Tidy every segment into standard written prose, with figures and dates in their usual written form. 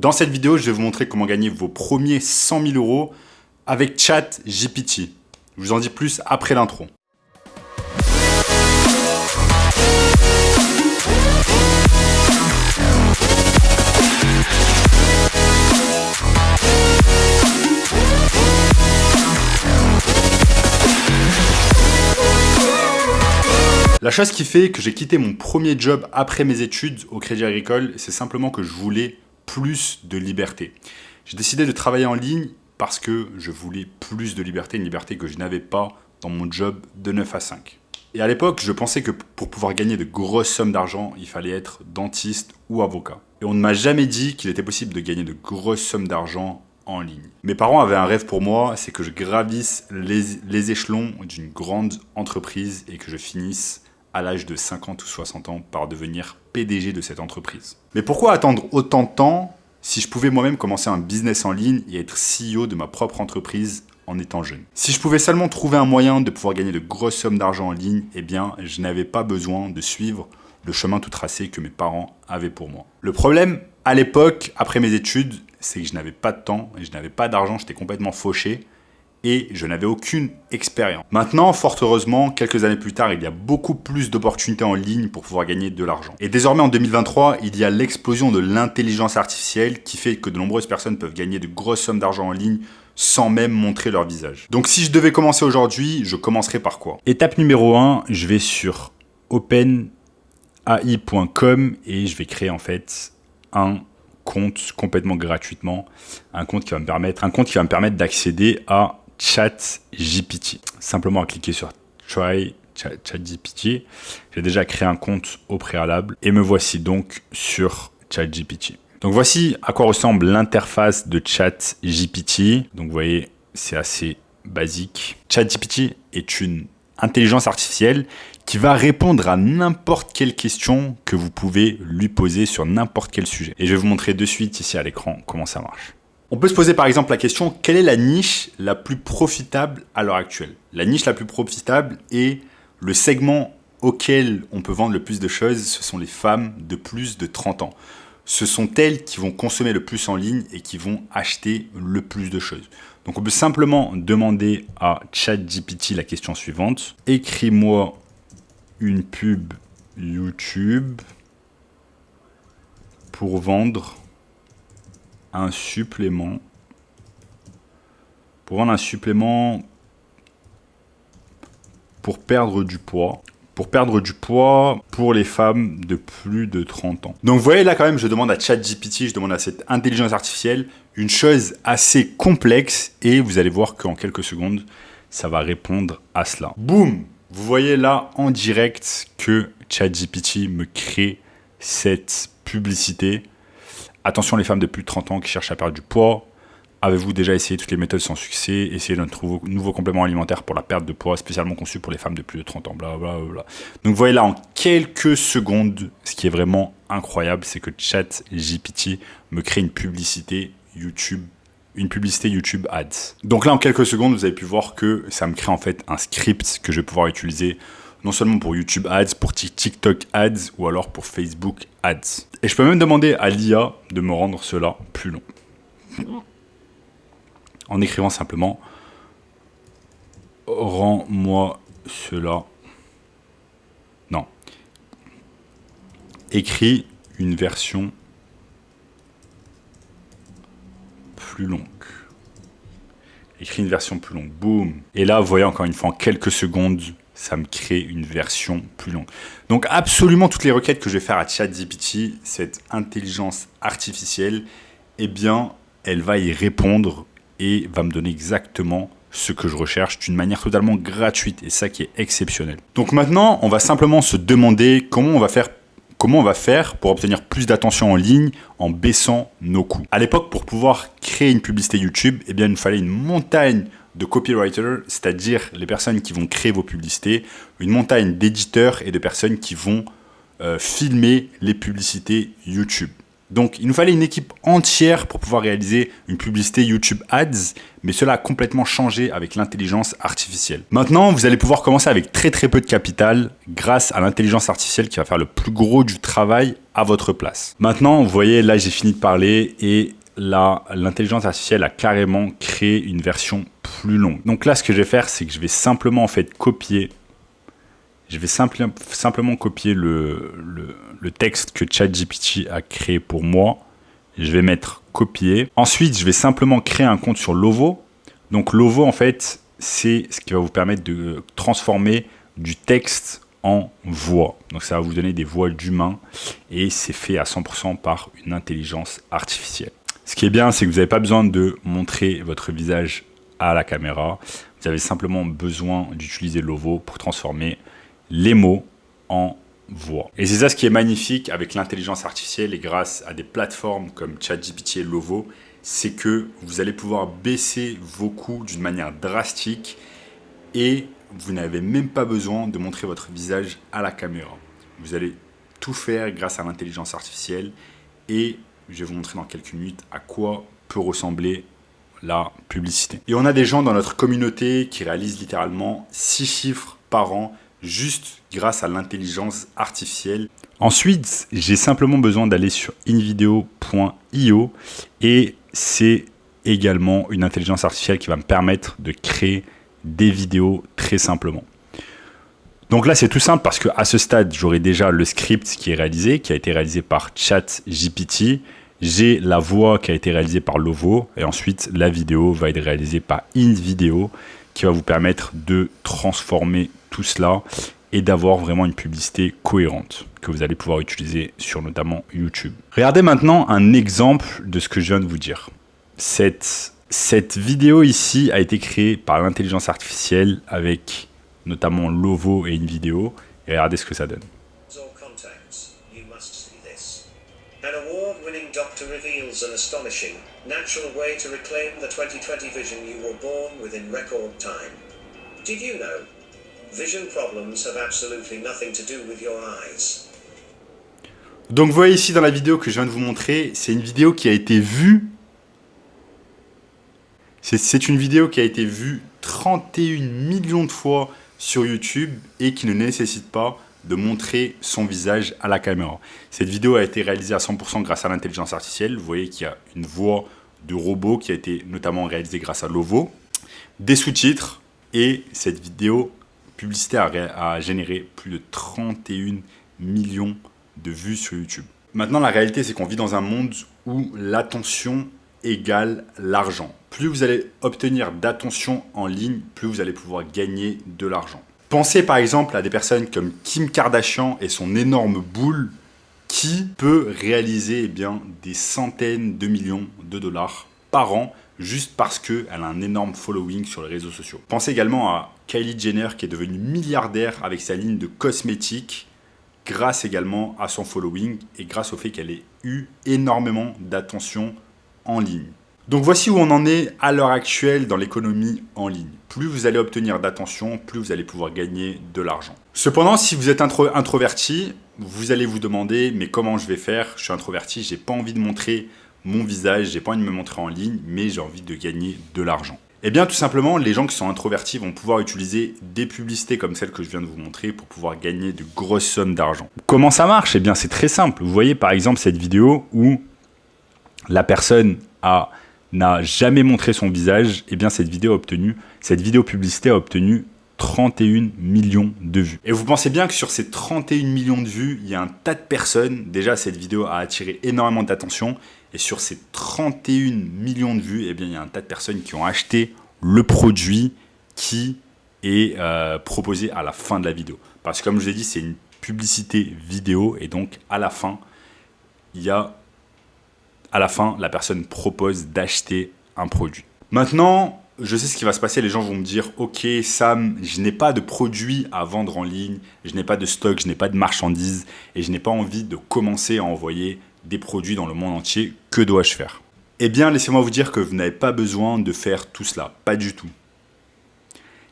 Dans cette vidéo, je vais vous montrer comment gagner vos premiers 100 000 euros avec ChatGPT. Je vous en dis plus après l'intro. La chose qui fait que j'ai quitté mon premier job après mes études au Crédit Agricole, c'est simplement que je voulais plus de liberté. J'ai décidé de travailler en ligne parce que je voulais plus de liberté, une liberté que je n'avais pas dans mon job de 9 à 5. Et à l'époque, je pensais que pour pouvoir gagner de grosses sommes d'argent, il fallait être dentiste ou avocat. Et on ne m'a jamais dit qu'il était possible de gagner de grosses sommes d'argent en ligne. Mes parents avaient un rêve pour moi, c'est que je gravisse les échelons d'une grande entreprise et que je finisse à l'âge de 50 ou 60 ans par devenir PDG de cette entreprise. Mais pourquoi attendre autant de temps si je pouvais moi-même commencer un business en ligne et être CEO de ma propre entreprise en étant jeune? Si je pouvais seulement trouver un moyen de pouvoir gagner de grosses sommes d'argent en ligne, eh bien, je n'avais pas besoin de suivre le chemin tout tracé que mes parents avaient pour moi. Le problème, à l'époque, après mes études, c'est que je n'avais pas de temps et je n'avais pas d'argent, j'étais complètement fauché. Et je n'avais aucune expérience. Maintenant, fort heureusement, quelques années plus tard, il y a beaucoup plus d'opportunités en ligne pour pouvoir gagner de l'argent. Et désormais, en 2023, il y a l'explosion de l'intelligence artificielle qui fait que de nombreuses personnes peuvent gagner de grosses sommes d'argent en ligne sans même montrer leur visage. Donc si je devais commencer aujourd'hui, je commencerais par quoi? Étape numéro 1, je vais sur openai.com et je vais créer en fait un compte complètement gratuitement, un compte qui va me permettre d'accéder à ChatGPT. Simplement à cliquer sur Try ChatGPT. J'ai déjà créé un compte au préalable et me voici donc sur ChatGPT. Donc voici à quoi ressemble l'interface de ChatGPT. Donc vous voyez, c'est assez basique. ChatGPT est une intelligence artificielle qui va répondre à n'importe quelle question que vous pouvez lui poser sur n'importe quel sujet. Et je vais vous montrer de suite ici à l'écran comment ça marche. On peut se poser par exemple la question, quelle est la niche la plus profitable à l'heure actuelle? La niche la plus profitable est le segment auquel on peut vendre le plus de choses, ce sont les femmes de plus de 30 ans. Ce sont elles qui vont consommer le plus en ligne et qui vont acheter le plus de choses. Donc on peut simplement demander à ChatGPT la question suivante. Écris-moi une pub YouTube pour vendre un supplément pour perdre du poids pour les femmes de plus de 30 ans. Donc vous voyez là quand même, je demande à ChatGPT, je demande à cette intelligence artificielle une chose assez complexe et vous allez voir qu'en quelques secondes, ça va répondre à cela. Boum! Vous voyez là en direct que ChatGPT me crée cette publicité. Attention les femmes de plus de 30 ans qui cherchent à perdre du poids. Avez-vous déjà essayé toutes les méthodes sans succès? Essayez notre nouveau complément alimentaire pour la perte de poids, spécialement conçu pour les femmes de plus de 30 ans. Blablabla. Donc vous voyez là en quelques secondes, ce qui est vraiment incroyable, c'est que ChatGPT me crée une publicité YouTube Ads. Donc là en quelques secondes, vous avez pu voir que ça me crée en fait un script que je vais pouvoir utiliser non seulement pour YouTube Ads, pour TikTok Ads ou alors pour Facebook Ads. Et je peux même demander à l'IA de me rendre cela plus long. En écrivant simplement « Rends-moi cela ». Non. Écris une version plus longue. Écris une version plus longue. Boum. Et là, vous voyez encore une fois, en quelques secondes, ça me crée une version plus longue. Donc absolument toutes les requêtes que je vais faire à ChatGPT, cette intelligence artificielle, eh bien, elle va y répondre et va me donner exactement ce que je recherche d'une manière totalement gratuite et ça qui est exceptionnel. Donc maintenant, on va simplement se demander comment on va faire pour obtenir plus d'attention en ligne en baissant nos coûts. À l'époque, pour pouvoir créer une publicité YouTube, eh bien, il nous fallait une montagne de copywriters, c'est-à-dire les personnes qui vont créer vos publicités, une montagne d'éditeurs et de personnes qui vont filmer les publicités YouTube. Donc, il nous fallait une équipe entière pour pouvoir réaliser une publicité YouTube Ads, mais cela a complètement changé avec l'intelligence artificielle. Maintenant, vous allez pouvoir commencer avec très peu de capital grâce à l'intelligence artificielle qui va faire le plus gros du travail à votre place. Maintenant, vous voyez, là, j'ai fini de parler et là, l'intelligence artificielle a carrément créé une version plus longue. Donc là, ce que je vais faire, c'est que je vais simplement en fait copier. Je vais simplement copier le texte que ChatGPT a créé pour moi. Je vais mettre copier. Ensuite, je vais simplement créer un compte sur Lovo. Donc Lovo, en fait, c'est ce qui va vous permettre de transformer du texte en voix. Donc ça va vous donner des voix d'humains et c'est fait à 100% par une intelligence artificielle. Ce qui est bien, c'est que vous n'avez pas besoin de montrer votre visage à la caméra. Vous avez simplement besoin d'utiliser Lovo pour transformer les mots en voix. Et c'est ça ce qui est magnifique avec l'intelligence artificielle et grâce à des plateformes comme ChatGPT et Lovo, c'est que vous allez pouvoir baisser vos coûts d'une manière drastique et vous n'avez même pas besoin de montrer votre visage à la caméra. Vous allez tout faire grâce à l'intelligence artificielle et je vais vous montrer dans quelques minutes à quoi peut ressembler la publicité. Et on a des gens dans notre communauté qui réalisent littéralement 6 chiffres par an juste grâce à l'intelligence artificielle. Ensuite, j'ai simplement besoin d'aller sur invideo.io et c'est également une intelligence artificielle qui va me permettre de créer des vidéos très simplement. Donc là, c'est tout simple parce qu'à ce stade, j'aurai déjà le script qui est réalisé, qui a été réalisé par ChatGPT. J'ai la voix qui a été réalisée par Lovo et ensuite la vidéo va être réalisée par InVideo qui va vous permettre de transformer tout cela et d'avoir vraiment une publicité cohérente que vous allez pouvoir utiliser sur notamment YouTube. Regardez maintenant un exemple de ce que je viens de vous dire. Cette vidéo ici a été créée par l'intelligence artificielle avec notamment Lovo et InVideo et regardez ce que ça donne. An award-winning doctor reveals an astonishing, natural way to reclaim the 2020 vision you were born with in record time. Did you know? Vision problems have absolutely nothing to do with your eyes. Donc vous voyez ici dans la vidéo que je viens de vous montrer, c'est une vidéo qui a été vue. C'est une vidéo qui a été vue 31 millions de fois sur YouTube et qui ne nécessite pas de montrer son visage à la caméra. Cette vidéo a été réalisée à 100% grâce à l'intelligence artificielle. Vous voyez qu'il y a une voix de robot qui a été notamment réalisée grâce à Lovo, des sous-titres et cette vidéo publicitaire a généré plus de 31 millions de vues sur YouTube. Maintenant, la réalité, c'est qu'on vit dans un monde où l'attention égale l'argent. Plus vous allez obtenir d'attention en ligne, plus vous allez pouvoir gagner de l'argent. Pensez par exemple à des personnes comme Kim Kardashian et son énorme boule qui peut réaliser des centaines de millions de dollars par an juste parce qu'elle a un énorme following sur les réseaux sociaux. Pensez également à Kylie Jenner qui est devenue milliardaire avec sa ligne de cosmétiques grâce également à son following et grâce au fait qu'elle ait eu énormément d'attention en ligne. Donc voici où on en est à l'heure actuelle dans l'économie en ligne. Plus vous allez obtenir d'attention, plus vous allez pouvoir gagner de l'argent. Cependant, si vous êtes introverti, vous allez vous demander mais comment je vais faire? Je suis introverti, j'ai pas envie de montrer mon visage, j'ai pas envie de me montrer en ligne, mais j'ai envie de gagner de l'argent. Eh bien tout simplement, les gens qui sont introvertis vont pouvoir utiliser des publicités comme celle que je viens de vous montrer pour pouvoir gagner de grosses sommes d'argent. Comment ça marche? Eh bien c'est très simple. Vous voyez par exemple cette vidéo où la personne n'a jamais montré son visage, eh bien cette vidéo publicité a obtenu 31 millions de vues. Et vous pensez bien que sur ces 31 millions de vues, il y a un tas de personnes. Déjà, cette vidéo a attiré énormément d'attention. Et sur ces 31 millions de vues, eh bien, il y a un tas de personnes qui ont acheté le produit qui est proposé à la fin de la vidéo. Parce que comme je vous ai dit, c'est une publicité vidéo. Et donc, à la fin, la personne propose d'acheter un produit. Maintenant, je sais ce qui va se passer. Les gens vont me dire « Ok, Sam, je n'ai pas de produit à vendre en ligne, je n'ai pas de stock, je n'ai pas de marchandises et je n'ai pas envie de commencer à envoyer des produits dans le monde entier. Que dois-je faire ?» Eh bien, laissez-moi vous dire que vous n'avez pas besoin de faire tout cela. Pas du tout.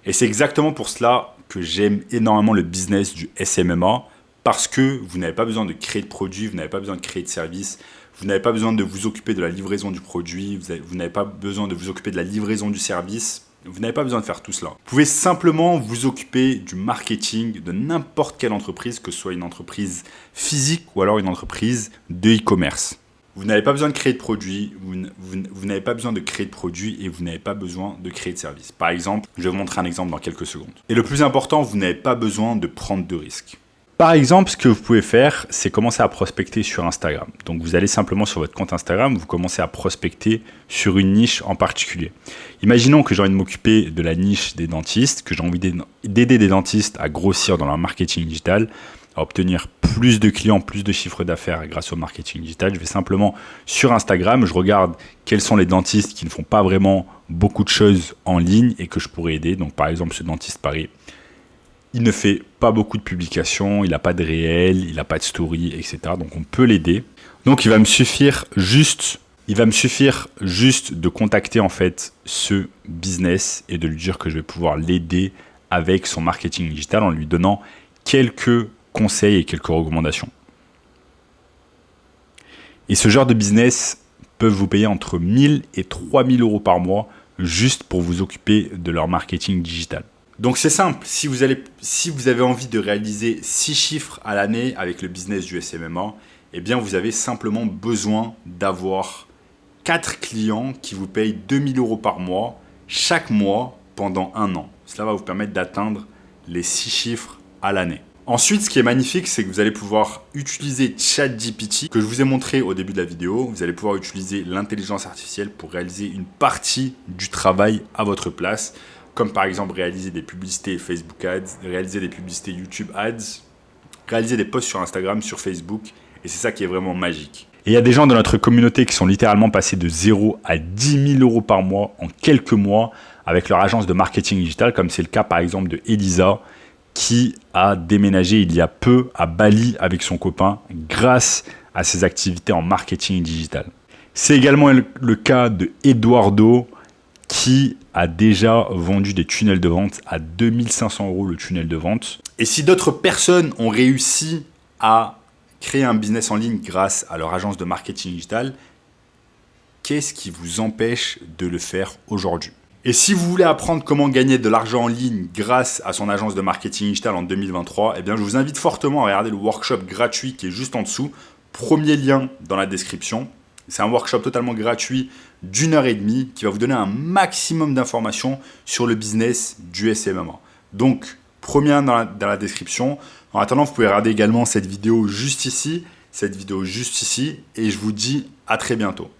Et c'est exactement pour cela que j'aime énormément le business du SMMA parce que vous n'avez pas besoin de créer de produits, vous n'avez pas besoin de créer de services. Vous n'avez pas besoin de vous occuper de la livraison du produit, vous n'avez pas besoin de vous occuper de la livraison du service. Vous n'avez pas besoin de faire tout cela. Vous pouvez simplement vous occuper du marketing de n'importe quelle entreprise, que ce soit une entreprise physique ou alors une entreprise de e-commerce. Vous n'avez pas besoin de créer de produits, vous n'avez pas besoin de créer de produits et vous n'avez pas besoin de créer de services. Par exemple, je vais vous montrer un exemple dans quelques secondes. Et le plus important, vous n'avez pas besoin de prendre de risques. Par exemple, ce que vous pouvez faire, c'est commencer à prospecter sur Instagram. Donc vous allez simplement sur votre compte Instagram, vous commencez à prospecter sur une niche en particulier. Imaginons que j'ai envie de m'occuper de la niche des dentistes, que j'ai envie d'aider des dentistes à grossir dans leur marketing digital, à obtenir plus de clients, plus de chiffre d'affaires grâce au marketing digital. Je vais simplement sur Instagram, je regarde quels sont les dentistes qui ne font pas vraiment beaucoup de choses en ligne et que je pourrais aider. Donc par exemple, ce dentiste Paris, il ne fait pas beaucoup de publications, il n'a pas de réel, il n'a pas de story, etc. Donc on peut l'aider. Donc il va me suffire juste de contacter en fait ce business et de lui dire que je vais pouvoir l'aider avec son marketing digital en lui donnant quelques conseils et quelques recommandations. Et ce genre de business peuvent vous payer entre 1000 et 3000 euros par mois juste pour vous occuper de leur marketing digital. Donc c'est simple, si vous avez envie de réaliser 6 chiffres à l'année avec le business du SMMA, eh bien vous avez simplement besoin d'avoir 4 clients qui vous payent 2000 euros par mois, chaque mois pendant 1 an. Cela va vous permettre d'atteindre les 6 chiffres à l'année. Ensuite, ce qui est magnifique, c'est que vous allez pouvoir utiliser ChatGPT, que je vous ai montré au début de la vidéo. Vous allez pouvoir utiliser l'intelligence artificielle pour réaliser une partie du travail à votre place, comme par exemple réaliser des publicités Facebook Ads, réaliser des publicités YouTube Ads, réaliser des posts sur Instagram, sur Facebook, et c'est ça qui est vraiment magique. Et il y a des gens dans notre communauté qui sont littéralement passés de 0 à 10 000 euros par mois en quelques mois avec leur agence de marketing digital, comme c'est le cas par exemple de Elisa, qui a déménagé il y a peu à Bali avec son copain grâce à ses activités en marketing digital. C'est également le cas de Eduardo qui a déjà vendu des tunnels de vente à 2500 euros le tunnel de vente. Et si d'autres personnes ont réussi à créer un business en ligne grâce à leur agence de marketing digital, qu'est-ce qui vous empêche de le faire aujourd'hui ? Et si vous voulez apprendre comment gagner de l'argent en ligne grâce à son agence de marketing digital en 2023, eh bien je vous invite fortement à regarder le workshop gratuit qui est juste en dessous. Premier lien dans la description. C'est un workshop totalement gratuit d'1h30 qui va vous donner un maximum d'informations sur le business du SMMA. Donc, premier lien dans la description. En attendant, vous pouvez regarder également cette vidéo juste ici, et je vous dis à très bientôt.